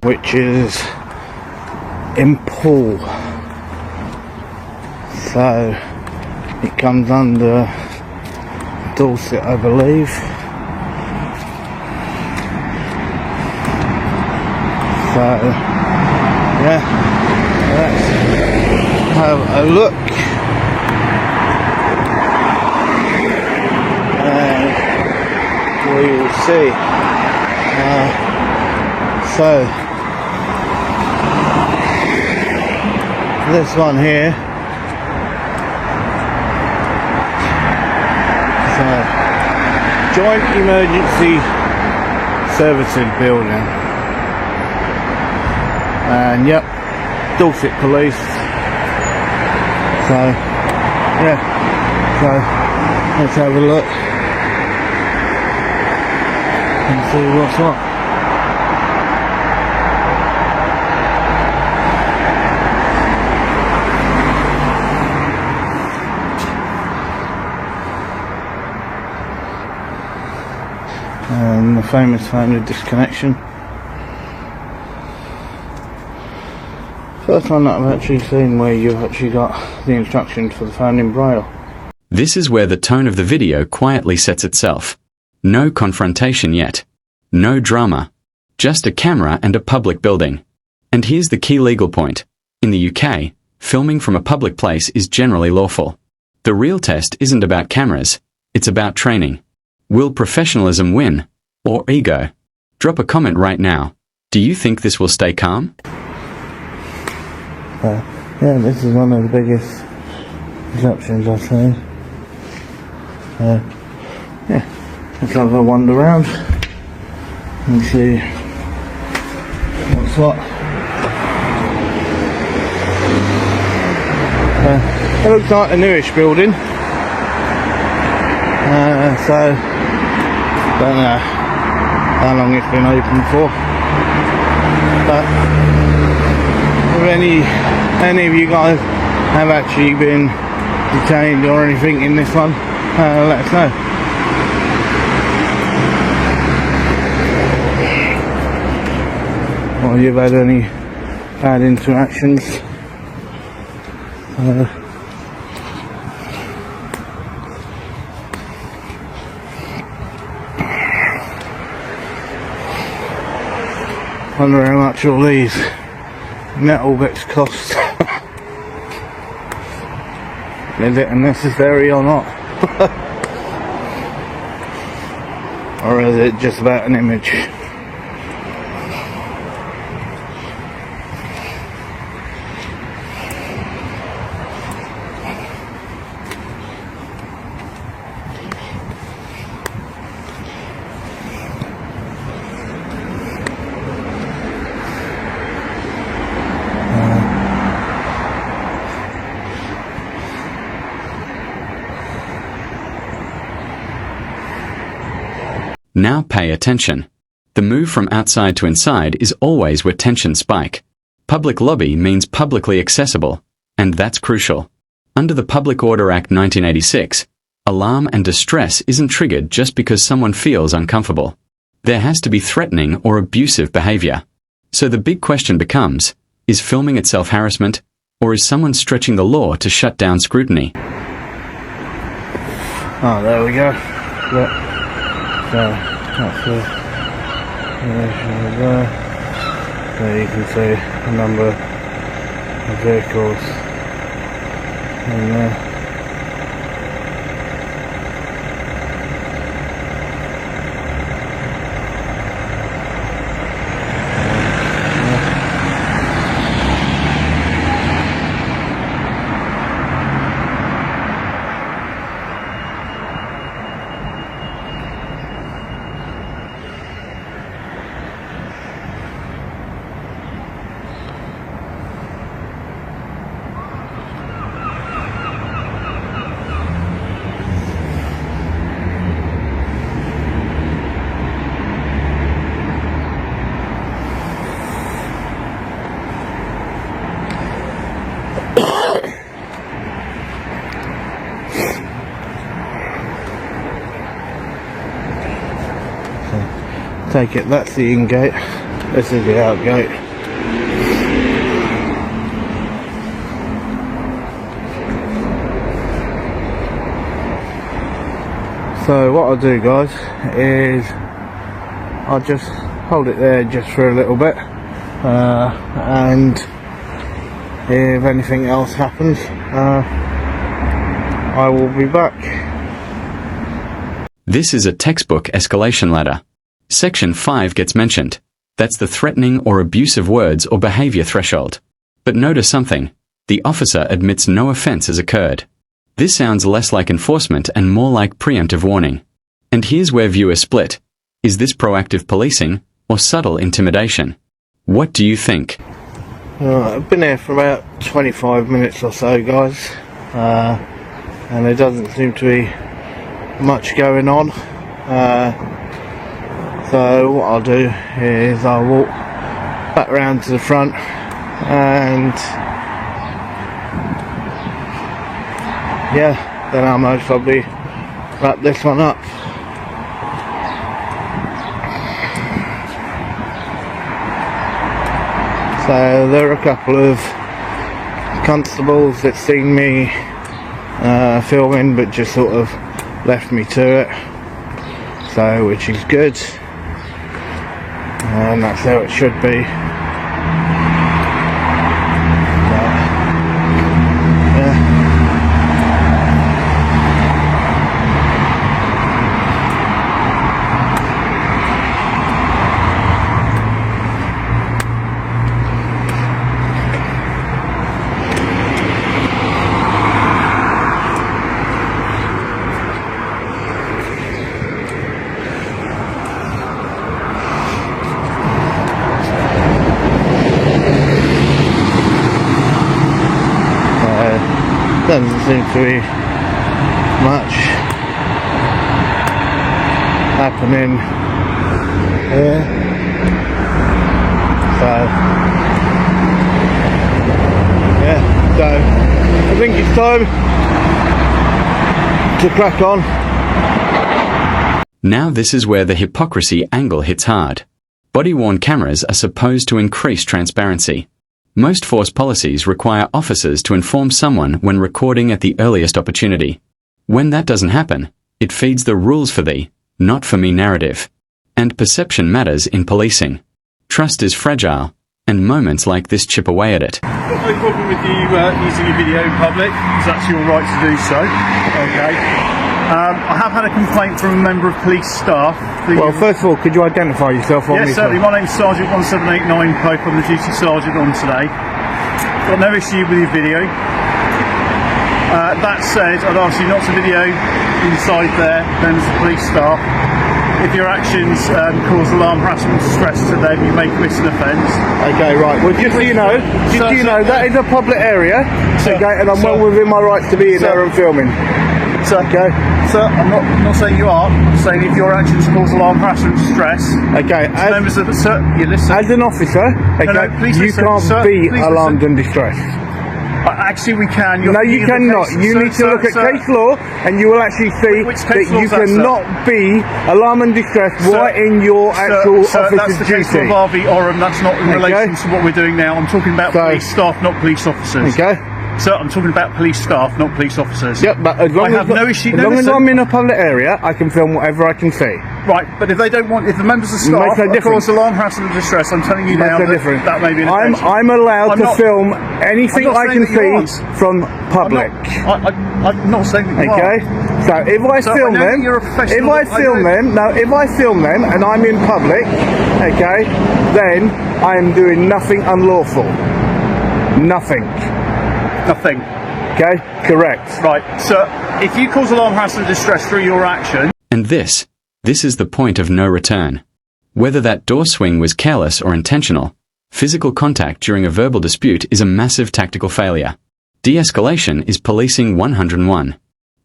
which is in Poole. So it comes under Dorset, I believe. So yeah, let's have a look. We will see. So this one here. So Joint Emergency Services Building. And yep, Dorset Police. So yeah, so let's have a look and see what's what. And the famous family disconnection. First one that I've actually seen where you've actually got the instructions for the phone in Braille. This is where the tone of the video quietly sets itself. No confrontation yet. No drama. Just a camera and a public building. And here's the key legal point. In the UK, filming from a public place is generally lawful. The real test isn't about cameras, it's about training. Will professionalism win? Or ego? Drop a comment right now. Do you think this will stay calm? Yeah, this is one of the biggest disruptions I've seen. Yeah, let's have a wander around and see what's what. It looks like a newish building, so don't know how long it's been open for, but if any of you guys have actually been detained or anything in this one, let us know. Or you've had any bad interactions. Wonder how much all these metal bits cost. Is it necessary or not? Or is it just about an image? Now pay attention. The move from outside to inside is always where tensions spike. Public lobby means publicly accessible, and that's crucial. Under the Public Order Act 1986, alarm and distress isn't triggered just because someone feels uncomfortable. There has to be threatening or abusive behavior. So the big question becomes, is filming itself harassment, or is someone stretching the law to shut down scrutiny? Oh, there we go. Look. So that's the relation there. There you can see a number of vehicles in there. Take it, that's the in gate. This is the out gate. So what I'll do, guys, is I'll just hold it there just for a little bit, and if anything else happens, I will be back. This is a textbook escalation ladder. Section 5 gets mentioned. That's the threatening or abusive words or behavior threshold. But notice something. The officer admits no offense has occurred. This sounds less like enforcement and more like preemptive warning. And here's where viewers split. Is this proactive policing or subtle intimidation? What do you think? I've been here for about 25 minutes or so, guys, and there doesn't seem to be much going on. So what I'll do is I'll walk back round to the front and yeah, then I'll most probably wrap this one up. So there are a couple of constables that seen me filming but just sort of left me to it, so which is good, and that's how it should be. Doesn't seem to be much happening here, so yeah, so I think it's time to crack on. Now this is where the hypocrisy angle hits hard. Body-worn cameras are supposed to increase transparency. Most force policies require officers to inform someone when recording at the earliest opportunity. When that doesn't happen, it feeds the rules for thee, not for me narrative. And perception matters in policing. Trust is fragile, and moments like this chip away at it. I've got no problem with you using your video in public. It's actually your right to do so. Okay. I have had a complaint from a member of police staff. Well, first of all, could you identify yourself on Yes, certainly. My name's Sergeant 1789 Pope. I'm the duty sergeant on today. Got no issue with your video. That said, I'd ask you not to video inside there, members of police staff. If your actions cause alarm, harassment, distress to them, you may commit an offence. Okay, right. Well, just so you know, that is a public area, okay, and I'm well within my rights to be in there and filming. Sir, okay. Sir, I'm not saying you are. I'm saying if your actions cause alarm, harassment, distress. Okay. Members of the you listen. As an officer, okay, no, please you listen, can't sir, be please alarmed listen. and distressed. Actually, we can. No, you cannot. You need to look at case law, and you will actually see that you cannot be alarmed and distressed right in your actual officer's that's the duty. case of RV Oram. That's not in relation to what we're doing now. I'm talking about police staff, not police officers. Okay. Sir, I'm talking about police staff, not police officers. Yep, but as long I have no issue. As long as I'm in a public area, I can film whatever I can see. Right, but if they don't want, if the members of staff cause alarm, harassment, and distress, I'm telling you now that may be an offence. I'm allowed to film anything I can see from public. I'm not saying that you okay. So if I film them, if I film them and I'm in public, okay, then I am doing nothing unlawful. Nothing. Nothing. Okay, correct. Right, so if you cause alarm, harassment, and distress through your action... And this is the point of no return. Whether that door swing was careless or intentional, physical contact during a verbal dispute is a massive tactical failure. De-escalation is policing 101.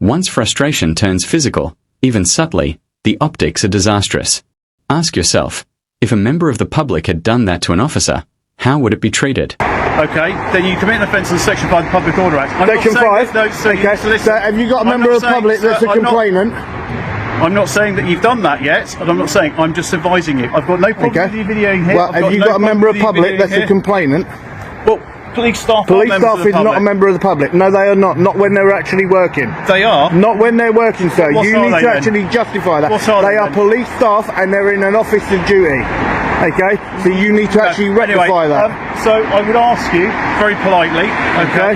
Once frustration turns physical, even subtly, the optics are disastrous. Ask yourself, if a member of the public had done that to an officer, how would it be treated? Okay, then you commit an offence on Section 5 of the Public Order Act. Section 5? No, so okay, so have you got a member of the public that's a complainant? I'm not saying that you've done that yet, and I'm not saying, I'm just advising you. I've got no problem with you videoing here. Well, have you got a member of public that's a complainant? Well, police staff Police staff is not a member of the public. No, they are not. Not when they're actually working. They are? Not when they're working, sir. What you are need they to then? actually justify that. What are they they are then? police staff and they're in an office of duty. Okay? So you need to actually rectify that. So I would ask you, very politely, okay,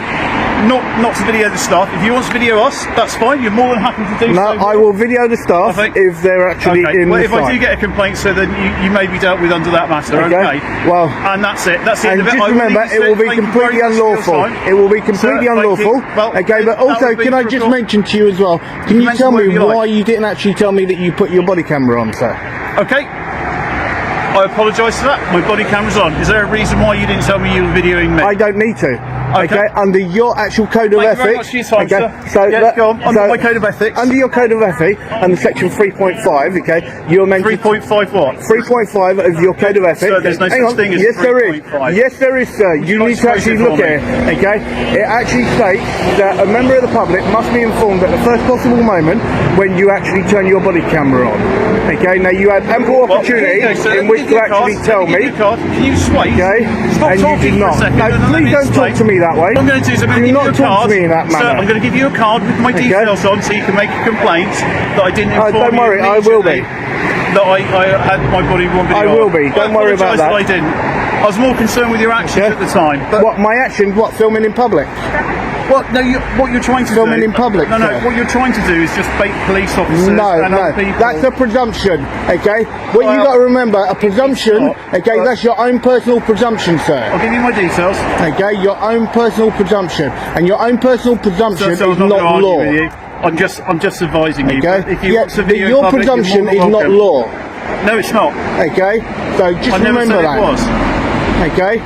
not to video the staff. If you want to video us, that's fine. You're more than happy to do so. No, I will video the staff if they're actually in well, the if I do get a complaint, so then you may be dealt with under that matter, okay? Well, and that's it. That's the and end of it. just remember, it will be completely unlawful. It will be completely unlawful. Well, okay, but also, can I just mention to you as well, can you tell me why you didn't actually tell me that you put your body camera on, sir? Okay. I apologise for that. My body camera's on. Is there a reason why you didn't tell me you were videoing me? I don't need to. Okay, under your actual code of Thank you very ethics. much for your time, okay, sir. so Yeah, go on. Under my code of ethics. Under your code of ethics, under section 3.5, okay, you're meant 3.5 what? 3.5 of your code of ethics. Sir, there's no Hang such on. thing as Yes, there is. 3.5. Yes, there is, sir. You need to actually look at it. Okay, it actually states that a member of the public must be informed at the first possible moment when you actually turn your body camera on. Okay, now you had ample opportunity in which to actually tell me. Can you sway? Okay, Stop and you talking did for a not. second. No, and then let please me don't talk explain. to me that way. What I'm going to do is I'm going Do to give not you a talk card. to me in that Sir, manner. I'm going to give you a card with my details on, so you can make a complaint that I didn't inform don't you worry, I will be. that I had my body worn video. I will be. Don't worry about that. I didn't. I was more concerned with your actions at the time. But What, my actions? What, filming in public? what? No, what you're trying to Filming do? in public, No, no. sir. What you're trying to do is just bait police officers No, and no, other people. that's a presumption, okay? What you got to remember, a presumption, okay, that's your own personal presumption, sir. I'll give you my details. Okay, your own personal presumption, and your own personal presumption So is I'm not gonna argue law. with you. I'm just advising you. Okay, If you yeah, want to but video in your public, you're presumption more is than not welcome. law. No, it's not. Okay, so just I never remember said that. it was. Okay.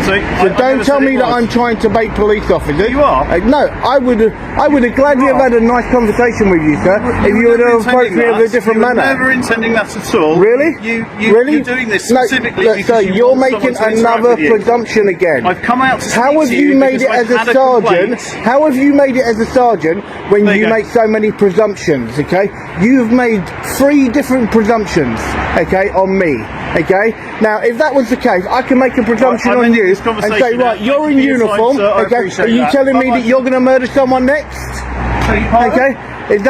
So Don't tell me that I'm trying to bait police officers. You are? No, I would have gladly have had a nice conversation with you, sir, if you would have approached me in a different you were manner. Never intending that at all. Really? You're doing this specifically no, because sir, you you're want making someone to interact another with you. presumption again. I've come out to speak How have to you made because it as I've a had a sergeant? complaint. How have you made it as a sergeant when There you you go. make so many presumptions? Okay, you've made 3 different presumptions. Okay, on me. Okay, now if that was the case, I can make a presumption I'm on ending you this and conversation say, now. right, you're Thank in you for your time, uniform. sir. I Okay, appreciate are you that. telling me Bye-bye. that you're going to murder someone next? Okay, is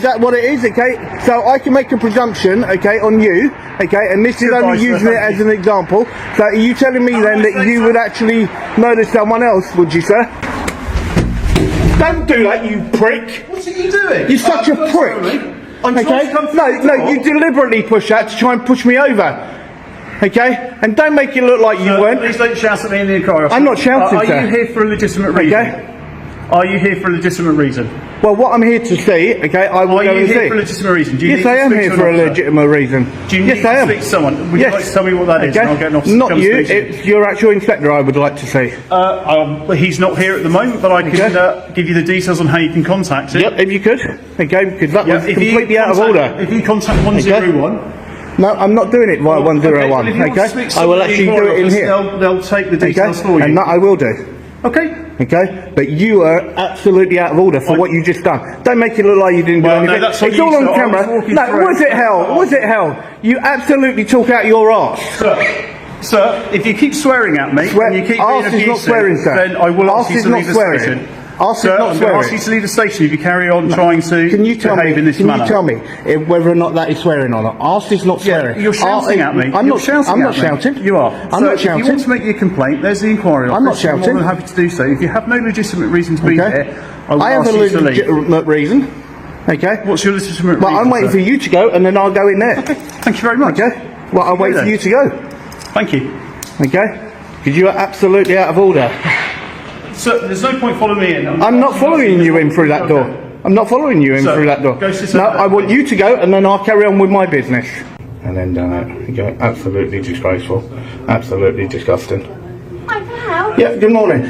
that what it is? Okay, so I can make a presumption, okay, on you, okay, and this is only Goodbye, sir. using it Thank as an example. So are you telling me then that you would actually murder someone else, would you, sir? Don't do that, you prick! What are you doing? You're such a prick! I'm trying Okay? to come through the No, door. you deliberately push that to try and push me over. Okay? And don't make it look like you weren't. Please don't shout at me in the inquiry. I'm not shouting, Are sir. you here for a legitimate reason? Okay? Are you here for a legitimate reason? Well, what I'm here to see, okay, I will Are go you and here see. for a legitimate reason? Do you Yes, need I to am speak here to for an a officer? legitimate reason. Do you Yes, need I to am. speak to someone? Would Yes. you like to tell me what that is? And I'll get an officer to Not come you, speak to you. it's your actual inspector I would like to see. He's not here at the moment, but I can Okay. give you the details on how you can contact him. Yep, if you could. Okay, because that was If you completely out of contact- order. If you contact 101, No, I'm not doing it via 101, if you want to speak okay? to I will someone at the actually do inquiry it in office, here. They'll take the details Okay? for you. And that I will do. Okay. Okay, but you are absolutely out of order for what you just done. Don't make it look like you didn't do Well, no, anything. that's what It's you all on said. I was camera. walking No, through. was it hell? Was it hell? You absolutely talk out your arse. Sir, if you keep swearing at me and you keep being Arse is abusive, not swearing, sir. then I will Arse ask you is to not leave the swearing. station. Arse is Sir, not I'm going to swearing. ask you to leave the station if you carry on trying to Can you tell behave me? in this Can manner. you tell me whether or not that is swearing or not? Arse is not swearing. You're shouting at me. I'm You're not shouting I'm at not me. shouting. You are. I'm So not if you shouting. want to make your complaint, there's the inquiry office. I'm not I'm more shouting. than happy to do so. If you have no legitimate reason to be Okay. here, I will I have ask a you to leave. legitimate reason. Okay. What's your legitimate Well, reason? I'm waiting sir? for you to go, and then I'll go in there. Okay. Thank you very much. Okay. Well, I'll wait for you to go. Thank you. Okay. Because you are absolutely out of order. Sir, there's no point following me in. I'm not following you in through that door. I'm not following you in Sir, through that door. go sit No, down. I want you to go, and then I'll carry on with my business. And then done it. You go. Absolutely disgraceful. Absolutely disgusting. Hi, can I help? Yeah. Good morning.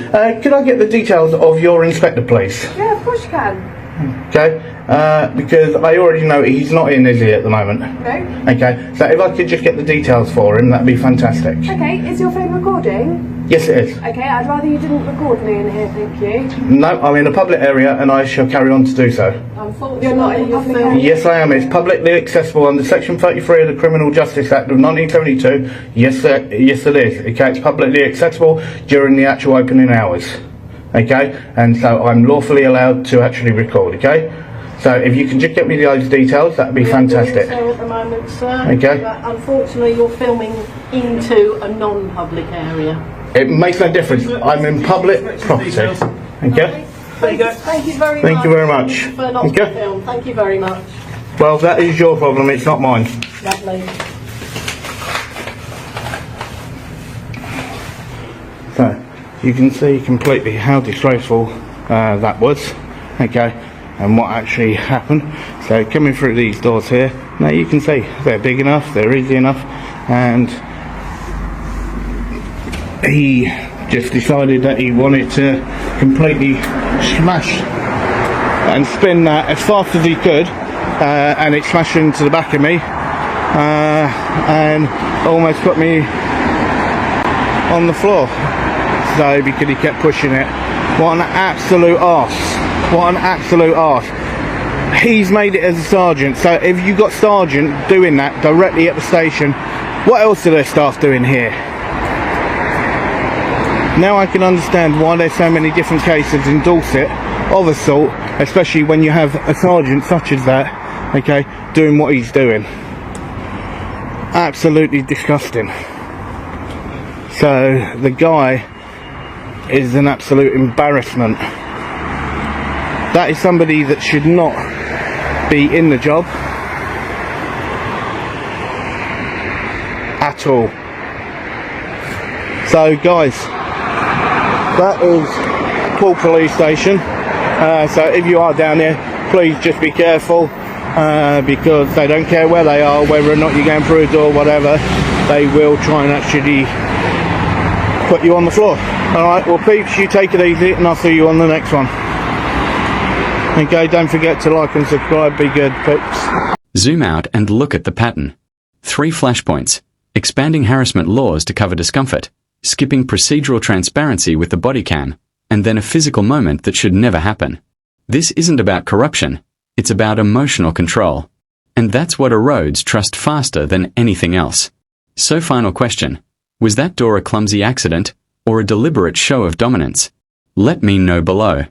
Could I get the details of your inspector, please? Yeah, of course you can. Okay, because I already know he's not in, is he, at the moment? No. Okay, so if I could just get the details for him, that'd be fantastic. Okay, is your phone recording? Yes, it is. Okay, I'd rather you didn't record me in here, thank you. No, I'm in a public area and I shall carry on to do so. Unfortunately, you're not in a public area. Yes, I am. It's publicly accessible under Section 33 of the Criminal Justice Act of 1972. Yes, yes it is. Okay, it's publicly accessible during the actual opening hours. Okay, and so I'm lawfully allowed to actually record. Okay, so if you can just get me those details, that'd be fantastic. So at the moment, sir. Okay. But unfortunately, you're filming into a non-public area. It makes no difference. I'm in public property. Okay. There you go. Thank you very much. Thank you very much. For not Okay. film. Thank you very much. Well, that is your problem. It's not mine. Lovely. So you can see completely how disgraceful that was. Okay. And what actually happened. So coming through these doors here, now you can see they're big enough, they're easy enough, and he just decided that he wanted to completely smash and spin that as fast as he could, and it smashed into the back of me, and almost put me on the floor. So because he kept pushing it. What an absolute arse. What an absolute arse. He's made it as a sergeant, so if you got sergeant doing that directly at the station, what else are their staff doing here? Now I can understand why there's so many different cases in Dorset of assault, especially when you have a sergeant such as that, okay, doing what he's doing. Absolutely disgusting. So the guy is an absolute embarrassment. That is somebody that should not be in the job at all. So guys, that is Poole Police Station. So if you are down there, please just be careful, because they don't care where they are, whether or not you're going through a door, whatever, they will try and actually put you on the floor. Alright, well peeps, you take it easy and I'll see you on the next one. Okay, don't forget to like and subscribe, be good peeps. Zoom out and look at the pattern. 3 flashpoints. Expanding harassment laws to cover discomfort. Skipping procedural transparency with the body cam. And then a physical moment that should never happen. This isn't about corruption. It's about emotional control. And that's what erodes trust faster than anything else. So final question. Was that door a clumsy accident or a deliberate show of dominance? Let me know below.